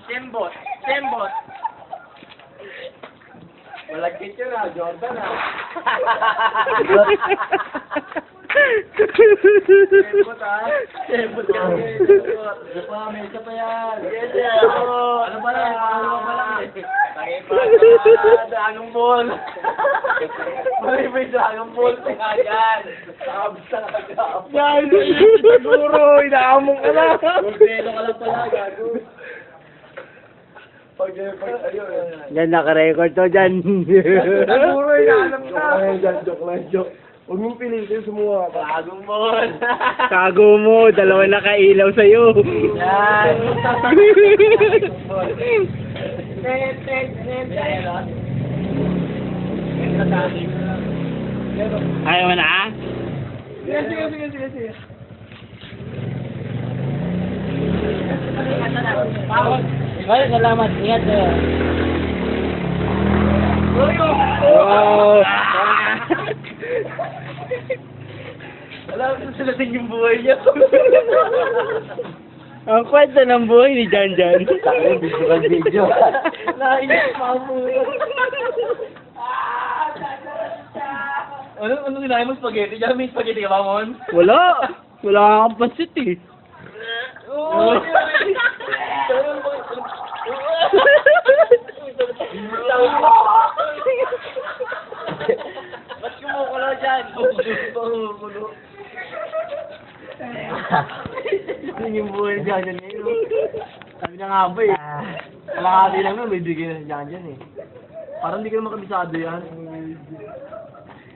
Sembot. Sembot. Malagkit yun ah, Jordan ah. Sembot ah. Sembot yan. Isa pa, may isa pa yan. Ano ba lang? Pangalawa pa lang eh. Dragon Ball. May Dragon Ball pa nga yan. Nakabos na nakagap. Yan, siguro, inaamong ka na. Goldeno ka lang pala, gago. Ayun. Yan, naka-record to dyan. Siguro, inaanap na. Joke lang. Huwag mong pilitin, sumuha ka. Dragon Ball. Kago mo, dalawa nakailaw sa'yo. Yan. Ayaw mo na? Sige. Ay, salamat. Ingat kayo. Wow! Alam ko sila din yung buhay niya. Ang kwento ng buhay ni Jan Jan. Video. Nainis pa ako. Ano kinain mo spaghetti? Diyan may spaghetti ka ba, Mon? Wala. Wala kang pansit eh. Oo. Ba't kumukulo dyan? Kumukulo. Yun yung buhay ni Janjan ngayon. Sabi na nga ba eh. Kalahati lang nun, may bigay na si Janjan eh. Parang hindi ka naman kabisado yan.